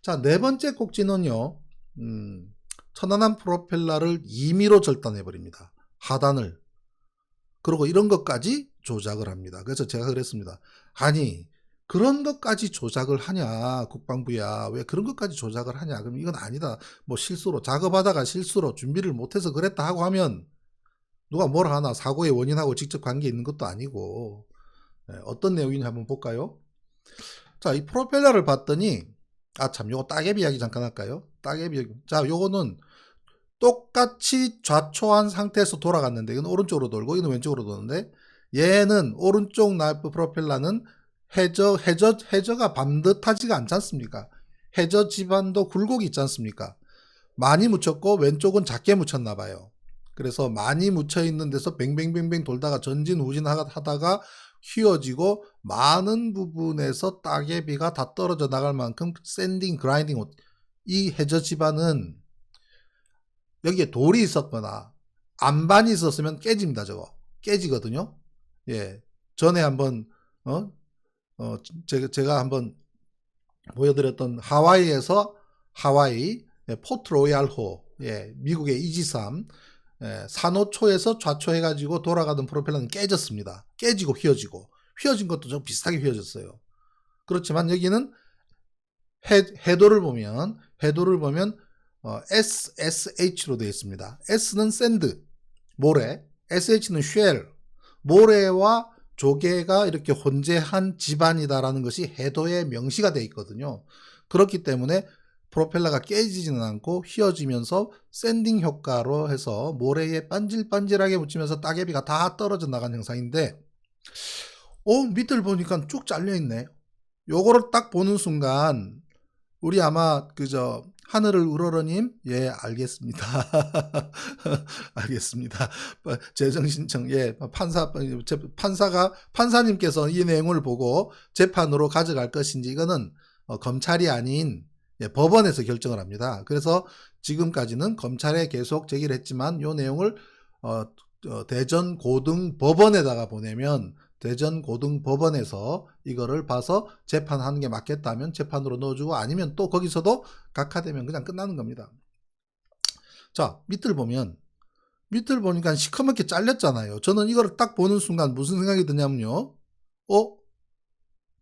자, 네 번째 꼭지는요. 천안함 프로펠러를 임의로 절단해 버립니다. 하단을. 그리고 이런 것까지 조작을 합니다. 그래서 제가 그랬습니다. 아니, 그런 것까지 조작을 하냐, 국방부야. 왜 그런 것까지 조작을 하냐. 그럼 이건 아니다. 뭐 실수로, 작업하다가 실수로 준비를 못해서 그랬다 하고 하면 누가 뭐라 하나. 사고의 원인하고 직접 관계 있는 것도 아니고. 어떤 내용인지 한번 볼까요? 자, 이 프로펠러를 봤더니, 참, 요거 따개비 이야기 잠깐 할까요? 따개비 이야기. 자, 요거는 똑같이 좌초한 상태에서 돌아갔는데, 이건 오른쪽으로 돌고, 이건 왼쪽으로 도는데, 얘는 오른쪽 나이프 프로펠러는 해저가 반듯하지가 않지 않습니까? 해저 지반도 굴곡이 있지 않습니까? 많이 묻혔고, 왼쪽은 작게 묻혔나 봐요. 그래서 많이 묻혀 있는 데서 뱅뱅뱅뱅 돌다가 전진 후진 하다가 휘어지고 많은 부분에서 따개비가 다 떨어져 나갈 만큼 샌딩, 그라인딩, 이 해저 지반은 여기에 돌이 있었거나 안반이 있었으면 깨집니다. 저거 깨지거든요. 예, 전에 한번 제가 한번 보여드렸던 하와이 포트 로얄호, 미국의 이지삼 산호초에서 좌초해가지고 돌아가던 프로펠러는 깨졌습니다. 깨지고 휘어진 것도 좀 비슷하게 휘어졌어요. 그렇지만 여기는 해도를 보면 SSH로 되어 있습니다. S는 샌드, 모래, SH는 쉘, 모래와 조개가 이렇게 혼재한 지반이다라는 것이 해도에 명시가 되어 있거든요. 그렇기 때문에 프로펠러가 깨지지는 않고 휘어지면서 샌딩 효과로 해서 모래에 반질반질하게 묻히면서 따개비가 다 떨어져 나간 형상인데, 밑을 보니까 쭉 잘려있네. 요거를 딱 보는 순간 우리 아마 하늘을 우러러님, 예, 알겠습니다. 알겠습니다. 재정신청, 판사님께서 이 내용을 보고 재판으로 가져갈 것인지, 이거는 검찰이 아닌 법원에서 결정을 합니다. 그래서 지금까지는 검찰에 계속 제기를 했지만 이 내용을 대전고등법원에다가 보내면 대전고등법원에서 이거를 봐서 재판하는 게 맞겠다면 재판으로 넣어주고, 아니면 또 거기서도 각하되면 그냥 끝나는 겁니다. 자, 밑을 보니까 시커멓게 잘렸잖아요. 저는 이걸 딱 보는 순간 무슨 생각이 드냐면요.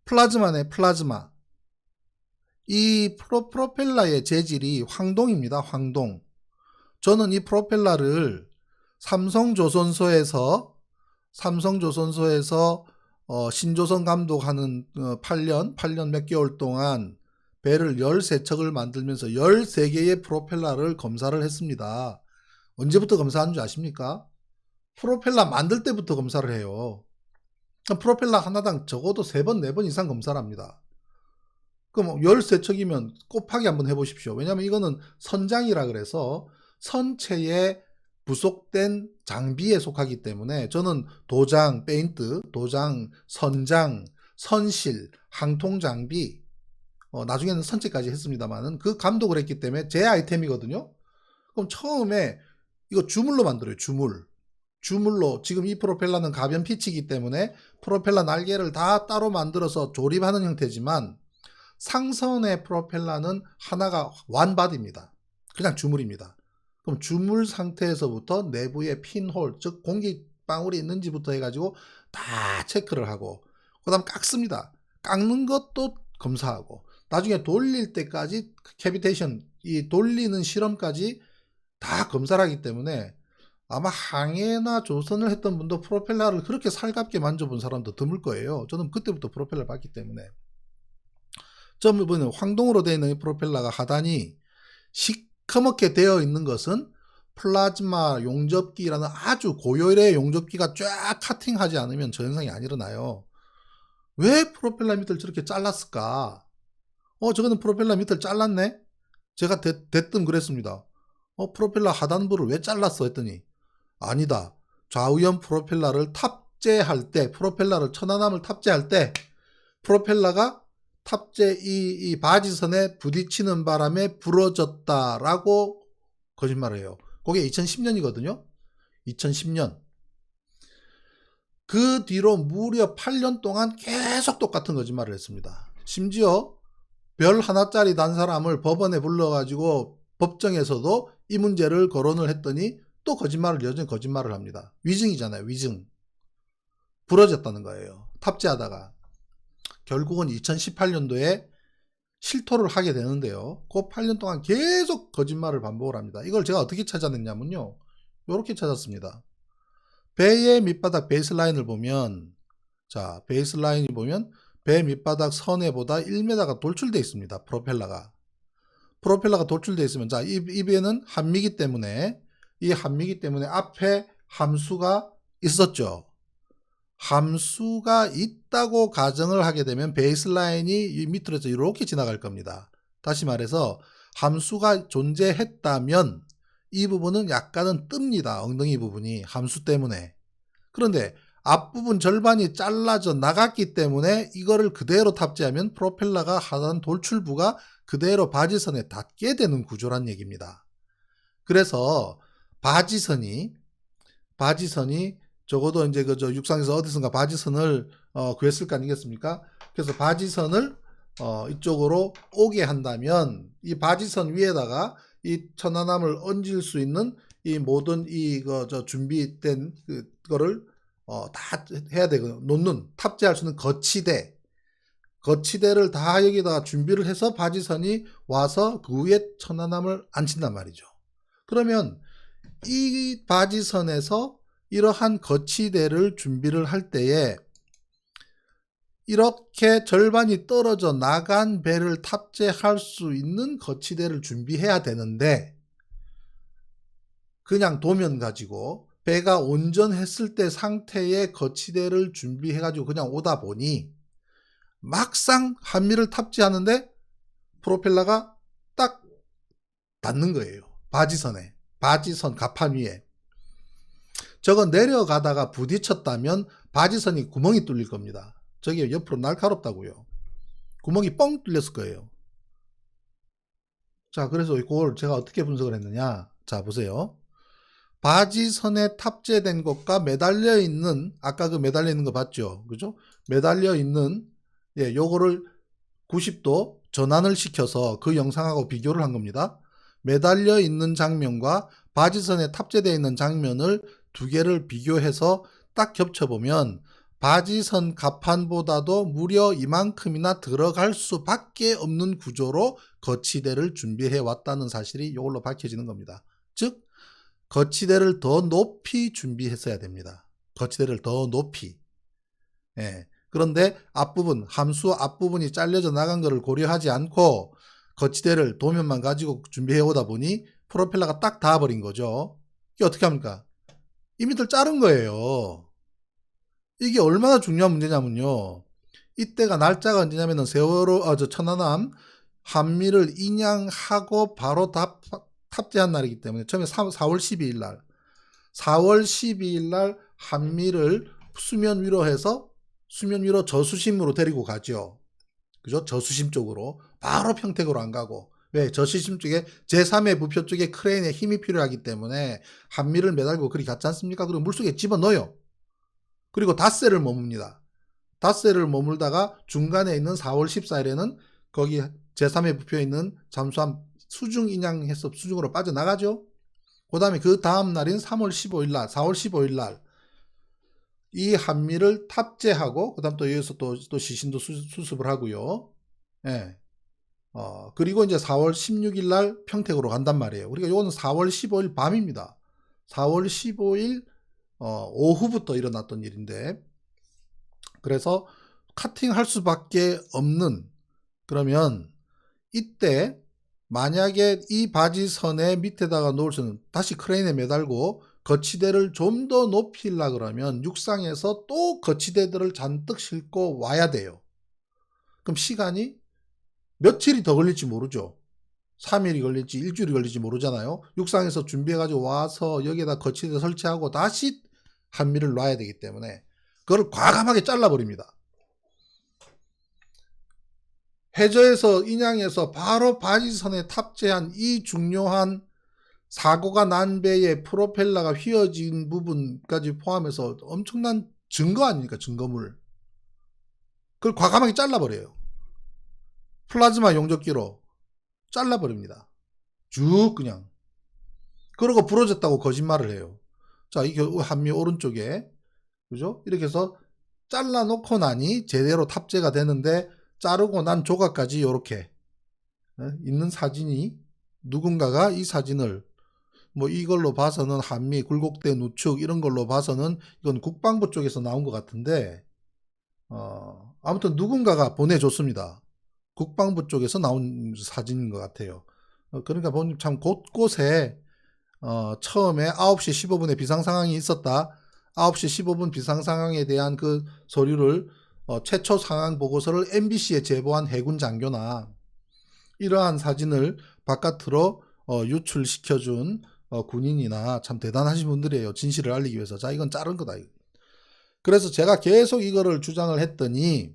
플라즈마네, 플라즈마. 이 프로펠러의 재질이 황동입니다. 황동. 저는 이 프로펠러를 삼성조선소에서 신조선 감독하는 8년 몇 개월 동안 배를 13척을 만들면서 13개의 프로펠러를 검사를 했습니다. 언제부터 검사하는 줄 아십니까? 프로펠러 만들 때부터 검사를 해요. 프로펠러 하나당 적어도 3번, 4번 이상 검사를 합니다. 그럼 13척이면 곱하기 한번 해보십시오. 왜냐하면 이거는 선장이라 그래서 선체에 부속된 장비에 속하기 때문에, 저는 도장, 페인트, 도장, 선장, 선실, 항통장비, 나중에는 선체까지 했습니다만은 그 감독을 했기 때문에 제 아이템이거든요. 그럼 처음에 이거 주물로 만들어요. 주물로. 지금 이 프로펠러는 가변 피치이기 때문에 프로펠러 날개를 다 따로 만들어서 조립하는 형태지만, 상선의 프로펠러는 하나가 완바디입니다. 그냥 주물입니다. 그럼 주물 상태에서부터 내부에 핀홀, 즉 공기방울이 있는지부터 해가지고 다 체크를 하고, 그 다음 깎습니다. 깎는 것도 검사하고, 나중에 돌릴 때까지 캐비테이션, 이 돌리는 실험까지 다 검사를 하기 때문에, 아마 항해나 조선을 했던 분도 프로펠러를 그렇게 살갑게 만져본 사람도 드물 거예요. 저는 그때부터 프로펠러를 봤기 때문에. 이번에 황동으로 되어 있는 이 프로펠러가 하단이 시커멓게 되어 있는 것은 플라즈마 용접기라는 아주 고열의 용접기가 쫙 카팅하지 않으면 저 현상이 안 일어나요. 왜 프로펠러 밑을 저렇게 잘랐을까? 저거는 프로펠러 밑을 잘랐네? 제가 대뜸 그랬습니다. 프로펠러 하단부를 왜 잘랐어? 했더니, 아니다. 좌우연 프로펠러를 탑재할 때, 천안함을 탑재할 때, 프로펠러가 이 바지선에 부딪히는 바람에 부러졌다라고 거짓말을 해요. 그게 2010년이거든요. 2010년. 그 뒤로 무려 8년 동안 계속 똑같은 거짓말을 했습니다. 심지어 별 하나짜리 단 사람을 법원에 불러가지고 법정에서도 이 문제를 거론을 했더니 또 거짓말을 여전히 거짓말을 합니다. 위증이잖아요. 위증. 부러졌다는 거예요. 탑재하다가. 결국은 2018년도에 실토를 하게 되는데요. 그 8년 동안 계속 거짓말을 반복을 합니다. 이걸 제가 어떻게 찾아냈냐면요. 이렇게 찾았습니다. 배의 밑바닥 베이스라인을 보면, 자, 베이스라인이 보면 배 밑바닥 선에보다 1m가 돌출되어 있습니다. 프로펠러가 돌출되어 있으면, 자, 이 배는 한미기 때문에, 이 한미기 때문에 앞에 함수가 있었죠. 함수가 있다고 가정을 하게 되면 베이스라인이 이 밑으로 해서 이렇게 지나갈 겁니다. 다시 말해서 함수가 존재했다면 이 부분은 약간은 뜹니다. 엉덩이 부분이 함수 때문에. 그런데 앞부분 절반이 잘라져 나갔기 때문에 이거를 그대로 탑재하면 프로펠러가 하단 돌출부가 그대로 바지선에 닿게 되는 구조란 얘기입니다. 그래서 바지선이 적어도 이제 그저 육상에서 어디선가 바지선을 구했을 거 아니겠습니까? 그래서 바지선을 이쪽으로 오게 한다면 이 바지선 위에다가 이 천안함을 얹을 수 있는 이 모든 저 준비된 그거를 다 해야 되고 놓는 탑재할 수 있는 거치대를 다 여기다가 준비를 해서 바지선이 와서 그 위에 천안함을 앉힌단 말이죠. 그러면 이 바지선에서 이러한 거치대를 준비를 할 때에 이렇게 절반이 떨어져 나간 배를 탑재할 수 있는 거치대를 준비해야 되는데 그냥 도면 가지고 배가 온전했을 때 상태의 거치대를 준비해 가지고 그냥 오다 보니 막상 한미를 탑재하는데 프로펠러가 딱 닿는 거예요. 바지선에. 바지선 갑판 위에. 저거 내려가다가 부딪혔다면 바지선이 구멍이 뚫릴 겁니다. 저게 옆으로 날카롭다고요. 구멍이 뻥 뚫렸을 거예요. 자, 그래서 그걸 제가 어떻게 분석을 했느냐. 자, 보세요. 바지선에 탑재된 것과 매달려 있는, 아까 그 매달려 있는 거 봤죠? 그죠? 매달려 있는, 요거를 90도 전환을 시켜서 그 영상하고 비교를 한 겁니다. 매달려 있는 장면과 바지선에 탑재되어 있는 장면을 두 개를 비교해서 딱 겹쳐보면 바지선 갑판보다도 무려 이만큼이나 들어갈 수밖에 없는 구조로 거치대를 준비해 왔다는 사실이 이걸로 밝혀지는 겁니다. 즉 거치대를 더 높이 준비했어야 됩니다. 거치대를 더 높이. 그런데 앞부분, 함수 앞부분이 잘려져 나간 것을 고려하지 않고 거치대를 도면만 가지고 준비해 오다 보니 프로펠러가 딱 닿아버린 거죠. 이게 어떻게 합니까? 이 밑을 자른 거예요. 이게 얼마나 중요한 문제냐면요. 이때가 날짜가 언제냐면은 세월호, 천안함 한미를 인양하고 바로 탑재한 날이기 때문에 처음에 4월 12일 날 4월 12일 날 한미를 수면 위로 해서 수면 위로 저수심으로 데리고 가죠. 그죠? 저수심 쪽으로. 바로 평택으로 안 가고. 왜? 저수심 쪽에 제3의 부표 쪽에 크레인의 힘이 필요하기 때문에 한미를 매달고 그리 갔지 않습니까? 그리고 물속에 집어넣어요. 그리고 닷새를 머뭅니다. 닷새를 머물다가 중간에 있는 4월 14일에는 거기 제3의 부표에 있는 잠수함 수중 인양해서 수중으로 빠져나가죠. 그 다음에 그 다음 날인 3월 15일 날, 4월 15일 날 이 한미를 탑재하고 그 다음 또 여기서 또 시신도 수습을 하고요. 그리고 이제 4월 16일 날 평택으로 간단 말이에요. 우리가 요거는 4월 15일 밤입니다. 4월 15일 오후부터 일어났던 일인데 그래서 카팅할 수밖에 없는 그러면 이때 만약에 이 바지선의 밑에다가 놓을 수는 다시 크레인에 매달고 거치대를 좀 더 높이려 그러면 육상에서 또 거치대들을 잔뜩 싣고 와야 돼요. 그럼 시간이 며칠이 더 걸릴지 모르죠. 3일이 걸릴지 일주일이 걸릴지 모르잖아요. 육상에서 준비해가지고 와서 여기에다 거치대 설치하고 다시 한미를 놔야 되기 때문에 그걸 과감하게 잘라버립니다. 해저에서 인양해서 바로 바지선에 탑재한 이 중요한 사고가 난 배의 프로펠러가 휘어진 부분까지 포함해서 엄청난 증거 아닙니까? 증거물. 그걸 과감하게 잘라버려요. 플라즈마 용접기로 잘라버립니다. 쭉 그냥. 그러고 부러졌다고 거짓말을 해요. 자, 이 한미 오른쪽에, 그죠? 이렇게 해서 잘라놓고 나니 제대로 탑재가 되는데, 자르고 난 조각까지 이렇게 있는 사진이, 누군가가 이 사진을 뭐 이걸로 봐서는 한미 굴곡대 누축 이런 걸로 봐서는 이건 국방부 쪽에서 나온 것 같은데, 아무튼 누군가가 보내줬습니다. 국방부 쪽에서 나온 사진인 것 같아요. 그러니까 보니 참 곳곳에 처음에 9시 15분에 비상상황이 있었다. 9시 15분 비상상황에 대한 그 서류를 최초 상황 보고서를 MBC에 제보한 해군 장교나 이러한 사진을 바깥으로 유출시켜준 군인이나 참 대단하신 분들이에요. 진실을 알리기 위해서. 자, 이건 자른 거다. 그래서 제가 계속 이거를 주장을 했더니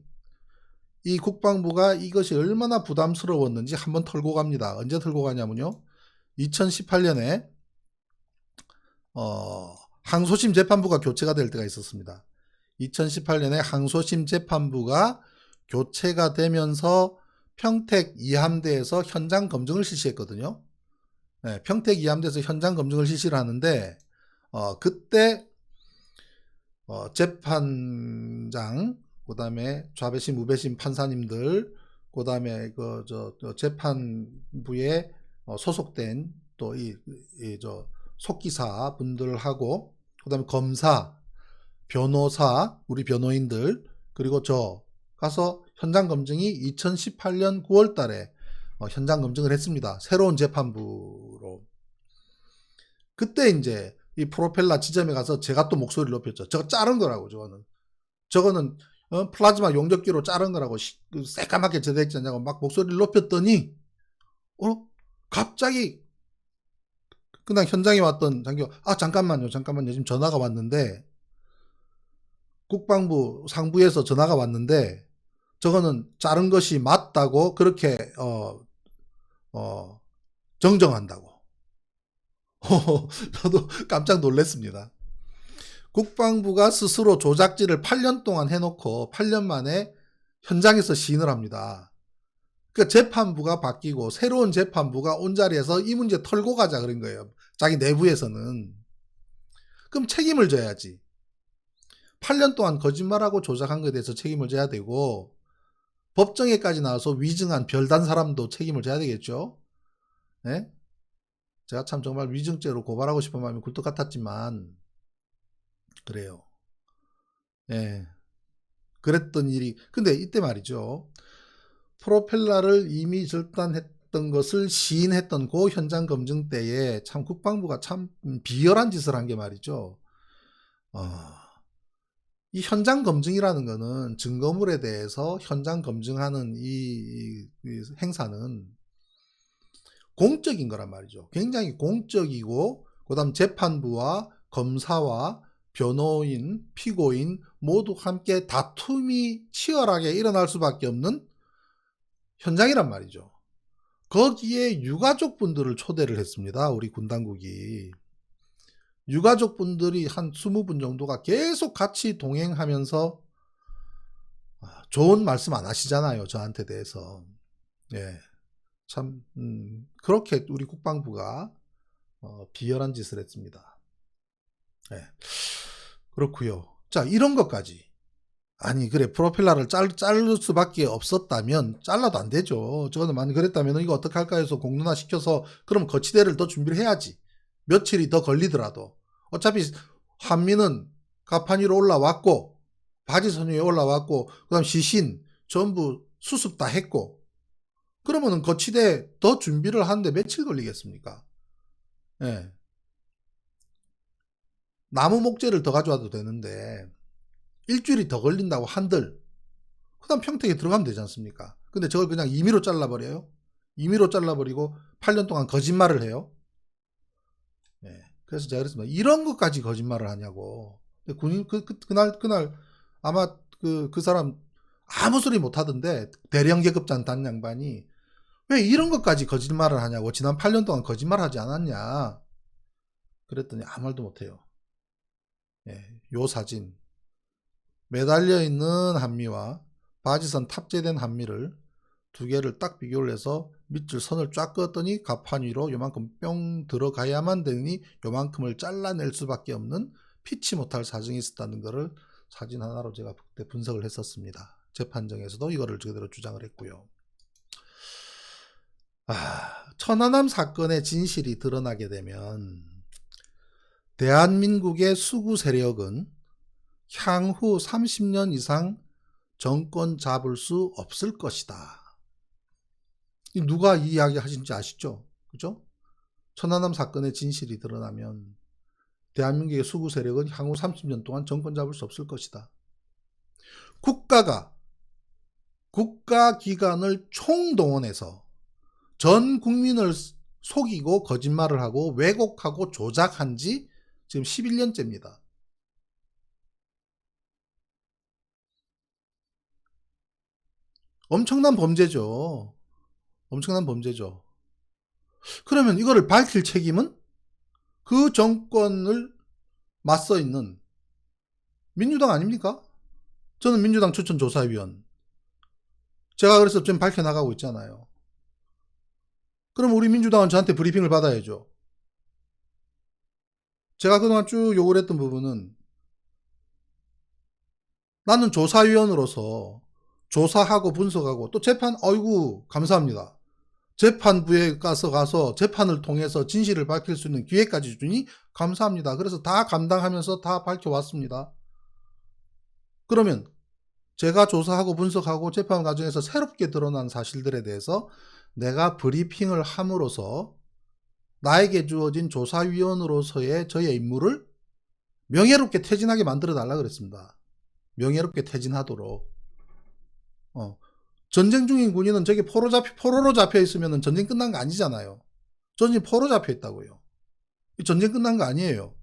이 국방부가 이것이 얼마나 부담스러웠는지 한번 털고 갑니다. 언제 털고 가냐면요. 2018년에 항소심 재판부가 교체가 될 때가 있었습니다. 2018년에 항소심 재판부가 교체가 되면서 평택 2함대에서 현장 검증을 실시했거든요. 네, 평택 2함대에서 현장 검증을 실시를 하는데 그때 재판장, 그 다음에 좌배심, 우배심 판사님들, 그 다음에 재판부에 소속된 또 속기사 분들하고, 그 다음에 검사, 변호사, 우리 변호인들, 그리고 저 가서 현장 검증이 2018년 9월 달에 현장 검증을 했습니다. 새로운 재판부로. 그때 이제 이 프로펠러 지점에 가서 제가 또 목소리를 높였죠. 저거 자른 거라고, 저거는 플라즈마 용접기로 자른 거라고 새까맣게 제대했잖냐고 막 목소리를 높였더니 갑자기 그냥 현장에 왔던 장교가 잠깐만요 지금 전화가 왔는데, 국방부 상부에서 전화가 왔는데 저거는 자른 것이 맞다고 그렇게 정정한다고. 저도 깜짝 놀랐습니다. 국방부가 스스로 조작질을 8년 동안 해놓고 8년 만에 현장에서 시인을 합니다. 그러니까 재판부가 바뀌고 새로운 재판부가 온 자리에서 이 문제 털고 가자 그런 거예요. 자기 내부에서는. 그럼 책임을 져야지. 8년 동안 거짓말하고 조작한 것에 대해서 책임을 져야 되고, 법정에까지 나와서 위증한 별단 사람도 책임을 져야 되겠죠. 네? 제가 참 정말 위증죄로 고발하고 싶은 마음이 굴뚝 같았지만 그래요. 예. 그랬던 일이, 근데 이때 말이죠. 프로펠러를 이미 절단했던 것을 시인했던 그 현장 검증 때에 참 국방부가 참 비열한 짓을 한 게 말이죠. 이 현장 검증이라는 거는 증거물에 대해서 현장 검증하는 이 행사는 공적인 거란 말이죠. 굉장히 공적이고, 그 다음 재판부와 검사와 변호인, 피고인 모두 함께 다툼이 치열하게 일어날 수밖에 없는 현장이란 말이죠. 거기에 유가족분들을 초대를 했습니다. 우리 군당국이. 유가족분들이 한 20분 정도가 계속 같이 동행하면서 좋은 말씀 안 하시잖아요. 저한테 대해서. 예. 참 그렇게 우리 국방부가 비열한 짓을 했습니다. 예. 그렇고요. 자, 이런 것까지. 아니 그래, 프로펠러를 자를 수밖에 없었다면 잘라도 안 되죠. 저거는 만약 그랬다면 이거 어떻게 할까 해서 공론화 시켜서 그럼 거치대를 더 준비를 해야지. 며칠이 더 걸리더라도. 어차피 한미는 갑판 위로 올라왔고 바지선 위에 올라왔고 그 다음 시신 전부 수습 다 했고, 그러면은 거치대 더 준비를 하는데 며칠 걸리겠습니까? 예. 나무 목재를 더 가져와도 되는데 일주일이 더 걸린다고 한들, 그 다음 평택에 들어가면 되지 않습니까? 근데 저걸 그냥 임의로 잘라버려요. 임의로 잘라버리고 8년 동안 거짓말을 해요. 예. 그래서 제가 그랬습니다. 이런 것까지 거짓말을 하냐고. 군인 그날 아마 그 사람 아무 소리 못 하던데, 대령 계급장 단 양반이 왜 이런 것까지 거짓말을 하냐고. 지난 8년 동안 거짓말 하지 않았냐. 그랬더니 아무 말도 못해요. 예. 요 사진. 매달려 있는 한미와 바지선 탑재된 한미를 두 개를 딱 비교를 해서 밑줄 선을 쫙 그었더니 가판 위로 요만큼 뿅 들어가야만 되니 요만큼을 잘라낼 수밖에 없는 피치 못할 사정이 있었다는 것을 사진 하나로 제가 그때 분석을 했었습니다. 재판정에서도 이거를 그대로 주장을 했고요. 천안함 사건의 진실이 드러나게 되면 대한민국의 수구 세력은 향후 30년 이상 정권 잡을 수 없을 것이다. 누가 이 이야기 하신지 아시죠? 그죠? 천안함 사건의 진실이 드러나면 대한민국의 수구 세력은 향후 30년 동안 정권 잡을 수 없을 것이다. 국가가 국가기관을 총동원해서 전 국민을 속이고 거짓말을 하고 왜곡하고 조작한 지 지금 11년째입니다. 엄청난 범죄죠. 엄청난 범죄죠. 그러면 이거를 밝힐 책임은 그 정권을 맞서 있는 민주당 아닙니까? 저는 민주당 추천조사위원. 제가 그래서 좀 밝혀나가고 있잖아요. 그럼 우리 민주당은 저한테 브리핑을 받아야죠. 제가 그동안 쭉 요구를 했던 부분은 나는 조사위원으로서 조사하고 분석하고 또 재판, 아이고 감사합니다. 재판부에 가서 재판을 통해서 진실을 밝힐 수 있는 기회까지 주니 감사합니다. 그래서 다 감당하면서 다 밝혀왔습니다. 그러면 제가 조사하고 분석하고 재판 과정에서 새롭게 드러난 사실들에 대해서 내가 브리핑을 함으로써 나에게 주어진 조사위원으로서의 저의 임무를 명예롭게 퇴진하게 만들어 달라 그랬습니다. 명예롭게 퇴진하도록. 전쟁 중인 군인은 저기 포로로 잡혀 있으면 전쟁 끝난 거 아니잖아요. 전쟁 포로 잡혀 있다고요. 전쟁 끝난 거 아니에요.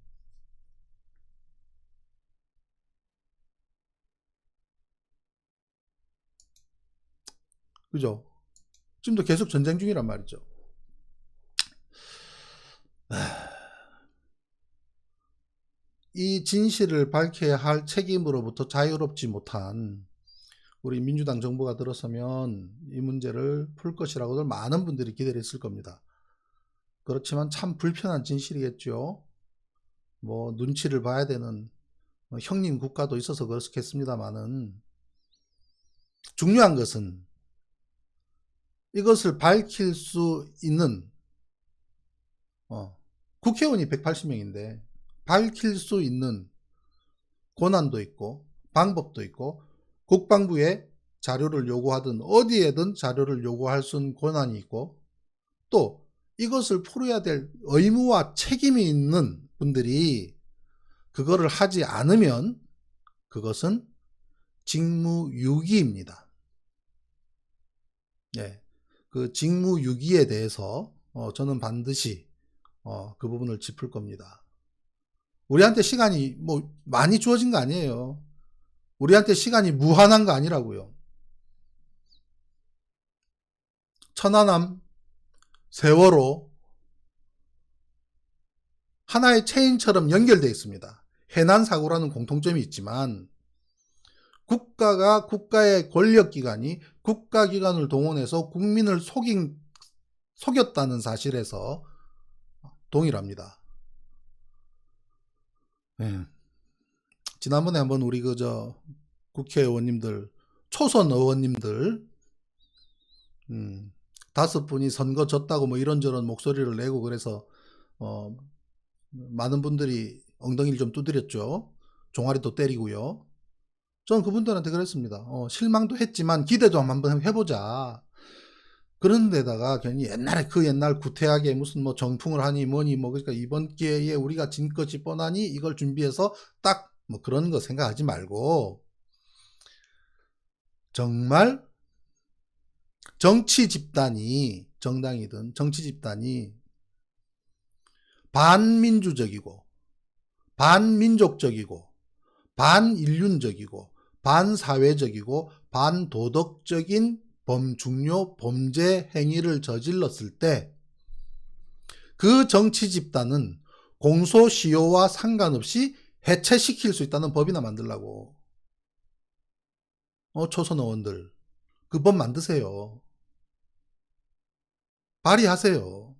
그죠? 지금도 계속 전쟁 중이란 말이죠. 이 진실을 밝혀야 할 책임으로부터 자유롭지 못한 우리 민주당 정부가 들어서면 이 문제를 풀 것이라고들 많은 분들이 기대를 했을 겁니다. 그렇지만 참 불편한 진실이겠죠. 뭐 눈치를 봐야 되는 형님 국가도 있어서 그렇겠습니다만은 중요한 것은 이것을 밝힐 수 있는 국회의원이 180명인데 밝힐 수 있는 권한도 있고 방법도 있고 국방부에 자료를 요구하든 어디에든 자료를 요구할 수 있는 권한이 있고 또 이것을 풀어야 될 의무와 책임이 있는 분들이 그거를 하지 않으면 그것은 직무유기입니다. 네, 그 직무유기에 대해서 저는 반드시 그 부분을 짚을 겁니다. 우리한테 시간이 뭐 많이 주어진 거 아니에요. 우리한테 시간이 무한한 거 아니라고요. 천안함, 세월호 하나의 체인처럼 연결되어 있습니다. 해난 사고라는 공통점이 있지만 국가가 국가의 권력기관이 국가기관을 동원해서 국민을 속였다는 사실에서 동일합니다. 네. 지난번에 한번 우리 국회의원님들, 초선 의원님들 5분이 선거 졌다고 뭐 이런저런 목소리를 내고 그래서 많은 분들이 엉덩이를 좀 두드렸죠. 종아리도 때리고요. 저는 그분들한테 그랬습니다. 실망도 했지만 기대도 한번 해보자. 그런 데다가 괜히 옛날 구태하게 무슨 뭐 정풍을 하니 뭐니 뭐 그러니까 이번 기회에 우리가 진 것이 뻔하니 이걸 준비해서 딱 뭐 그런 거 생각하지 말고 정말 정치 집단이 정당이든 정치 집단이 반민주적이고 반민족적이고 반인륜적이고 반사회적이고 반도덕적인 중요 범죄 행위를 저질렀을 때 그 정치 집단은 공소시효와 상관없이 해체시킬 수 있다는 법이나 만들라고. 초선 의원들 그 법 만드세요. 발휘하세요.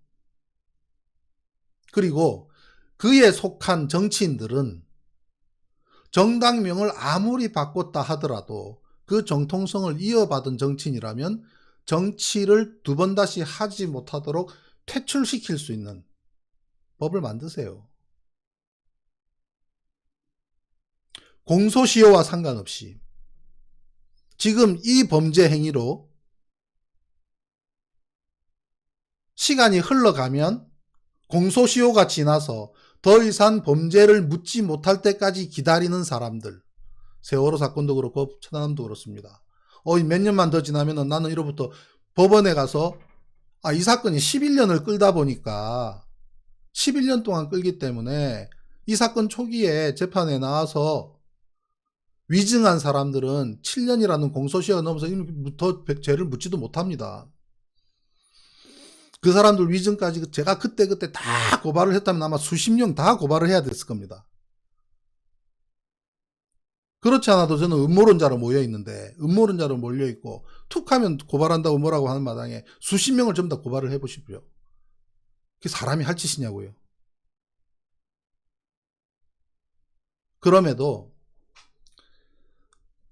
그리고 그에 속한 정치인들은 정당명을 아무리 바꿨다 하더라도 그 정통성을 이어받은 정치인이라면 정치를 두 번 다시 하지 못하도록 퇴출시킬 수 있는 법을 만드세요. 공소시효와 상관없이 지금 이 범죄 행위로 시간이 흘러가면 공소시효가 지나서 더 이상 범죄를 묻지 못할 때까지 기다리는 사람들, 세월호 사건도 그렇고 천안함도 그렇습니다. 몇 년만 더 지나면 나는 이로부터 법원에 가서 이 사건이 11년을 끌다 보니까 11년 동안 끌기 때문에 이 사건 초기에 재판에 나와서 위증한 사람들은 7년이라는 공소시효가 넘어서 더 죄를 묻지도 못합니다. 그 사람들 위증까지 제가 그때 다 고발을 했다면 아마 수십 명 다 고발을 해야 됐을 겁니다. 그렇지 않아도 저는 음모론자로 모여있는데, 음모론자로 몰려있고 툭 하면 고발한다고 뭐라고 하는 마당에 수십 명을 전부 다 고발을 해보십시오. 그게 사람이 할 짓이냐고요. 그럼에도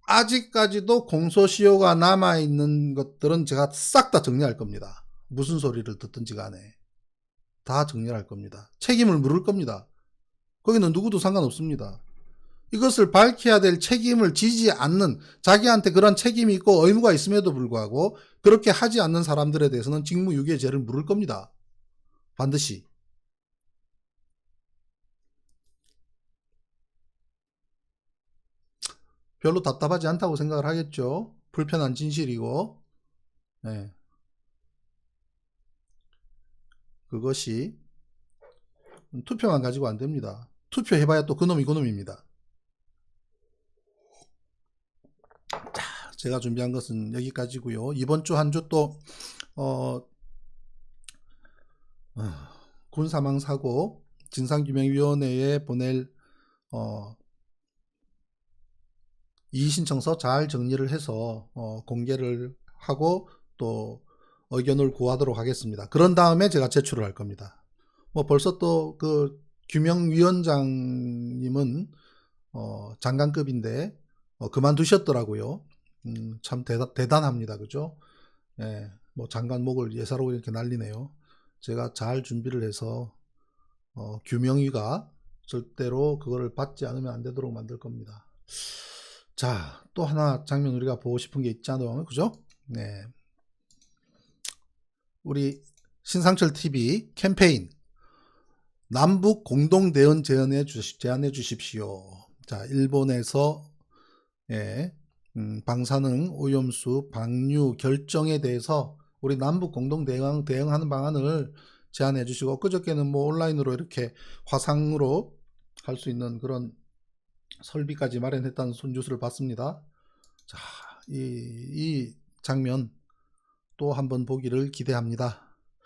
아직까지도 공소시효가 남아있는 것들은 제가 싹 다 정리할 겁니다. 무슨 소리를 듣든지 간에 다 정리할 겁니다. 책임을 물을 겁니다. 거기는 누구도 상관없습니다. 이것을 밝혀야 될 책임을 지지 않는, 자기한테 그런 책임이 있고 의무가 있음에도 불구하고 그렇게 하지 않는 사람들에 대해서는 직무유기죄를 물을 겁니다. 반드시. 별로 답답하지 않다고 생각을 하겠죠. 불편한 진실이고. 네. 그것이 투표만 가지고 안 됩니다. 투표해봐야 또 그놈이 그놈입니다. 자, 제가 준비한 것은 여기까지고요. 이번 주 한 주 또 군사망사고 진상규명위원회에 보낼 이의신청서 잘 정리를 해서 공개를 하고 또 의견을 구하도록 하겠습니다. 그런 다음에 제가 제출을 할 겁니다. 벌써 또 그 규명위원장님은 장관급인데 그만두셨더라고요. 참 대단합니다. 그죠? 예, 장관 목을 예사로 이렇게 날리네요. 제가 잘 준비를 해서 규명위가 절대로 그거를 받지 않으면 안 되도록 만들 겁니다. 자, 또 하나 장면 우리가 보고 싶은 게 있잖아요. 그죠? 네. 우리 신상철 TV 캠페인 남북 공동 대응 제안해 주십시오. 자, 일본에서 방사능 오염수 방류 결정에 대해서 우리 남북 공동 대응하는 방안을 제안해 주시고, 그저께는 온라인으로 이렇게 화상으로 할 수 있는 그런 설비까지 마련했다는 뉴스를 봤습니다. 자, 이 장면 또 한번 보기를 기대합니다.